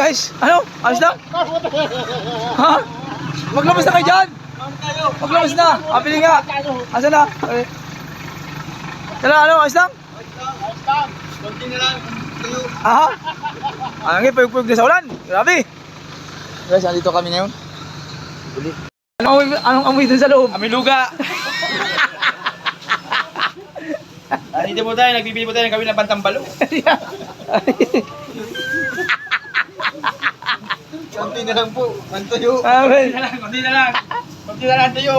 guys? Ano? Ayos lang? Ha? Maglabas na kayo dyan! Maglabas na! Pili nga! Asan na? Okay. Tala, ano? Ayos lang? Konti na lang. Tayo. Aha! Ang payug-payug na sa ulan. Grabe! Guys, andito kami ngayon. Anong amoy dun sa loob? Amoy luga. Dito po tayo, nagbibili po tayo ng kami ng bantambalo. Konti na lang po, mantuyo. Amen. Konti na lang. Konti na lang tuyo.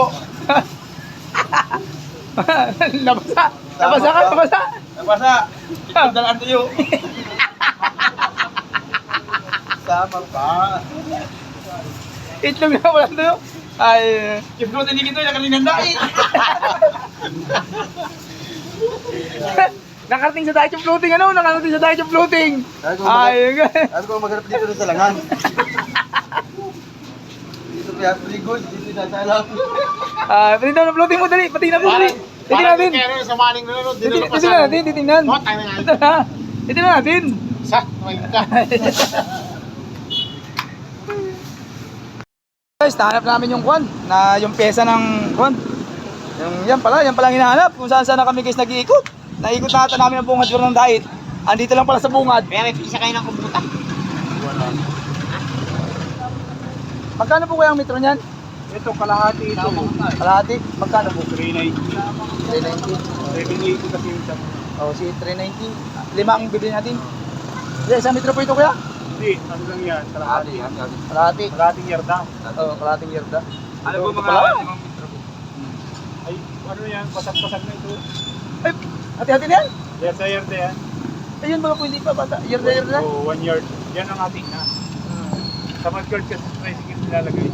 Nabasa! Nabasa ka! Nabasa! Nabasa. Ito na lang tuyo. Sama pa. Itlog na wala tayo. Ay. Kiplo din dito, nakalingan dahil. Nakarating sa diet of floating ano? Nakarating sa diet of floating. Ay, Ano ko maghanap dito sa langan? Dito kaya frigol, dito na sa alam. pati daw na floating mo dali, pati na po dali. Titingnan natin. Kaya sa maning nanonood, Titingnan natin, titingnan. Titingnan natin. Sa, may ka. Guys, nahanap namin yung kwan, na yung pyesa ng kwan. Yan pala ang hinahanap. Kung saan na kami guys nag-iikot. Naikot na ata namin ang bungad ng diet. Andito lang pala sa bungad. Kaya may pisa kayo ng kumputa. Magkano po kaya ang metro niyan? Ito, kalahati ito. Kalahati? Magkano po? 390. 390. 780 kasi yung isa. Oh, si 390. 5 ang bibili natin. Yeah, isang metro po ito kuya? Hindi, ano lang yan, kalahati. Kalahati. Kalahating yarda. Oo, kalahating yarda. Ano po Ito mga pala. 5 metro po? Ay, ano yan, pasag-pasag na ito. Ay, hati-hati na yan. Yan sa yarda yan. Ayun mga po hindi pa bata. Yarda na. Oo, 1 yard. Yan ang ating na. Sa mudguard kasi sa tricycle nilalagay.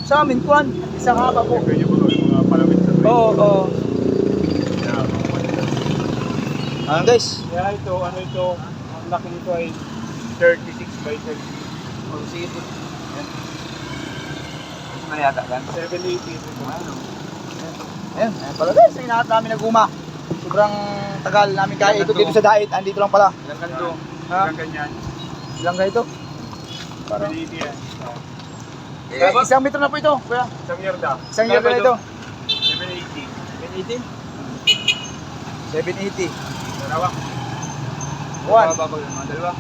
Sa amin, kwan. Isang haba po. Ganyan po yung mga palawit sa tricycle. Oo, oo. Yeah. Guys. Kaya ito, ano ito, ang laki nito ay 36 by 30. Oh, sige po. Yan. Ano yata kan? 780 ito. Ayan, ayan pala guys. Hinahanap namin na guma. Sobrang tagal namin kaya ikot dito sa diet. Andito lang pala. Ilang ganito? Ha? Ilang ganyan? Ilang ganito? Parang 780 yan. isang metro na po ito, kuya. Isang yarda. Isang yarda na ito. 780. 780. 780. Dalawa. One. Bababa yung mga dalawa.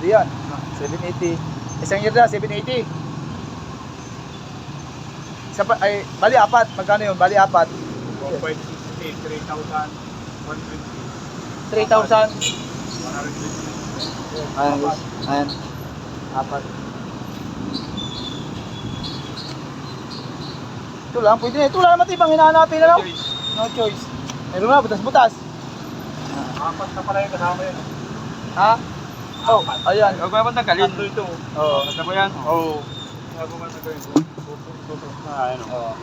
Di yan. 780. Isang yarda, 780. Isa pa, ay, bali apat. Magkano yun? Bali apat. 1.60, 3,000, 120. 3,000. 120. Ayan guys. Ayan. Apat. Ito lang. Pwede na. Ito lang matibang. Hinahanapin na lang. No choice. Meron na. Butas-butas. Apat na pala yung kasama yan. Ha? Oh, ayan. Huwag mo naman tanggalin. Tatlo ito. Oo. Tatlo mo yan? Oo. Huwag mo naman tanggalin. Tutok na. Ayan o.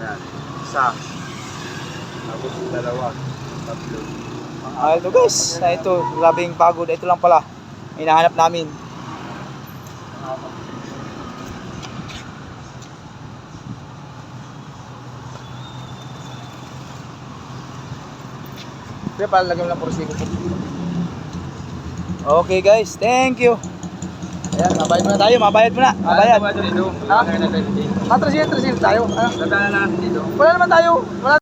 Ayan. Isa. Tapos dalawa. Tatlo. Ito guys. Ito. Grabing pagod. Ito lang pala. Hinahanap namin. Kaya pala lagyan mo lang porsigo po. Okay guys, thank you. Ayan, mabayad muna tayo, mabayad muna. Mabayad. Ito dito. Ha? Wala na tayo dito. Matrasil tayo. Ano? Dadaan na natin dito. Wala naman tayo. Wala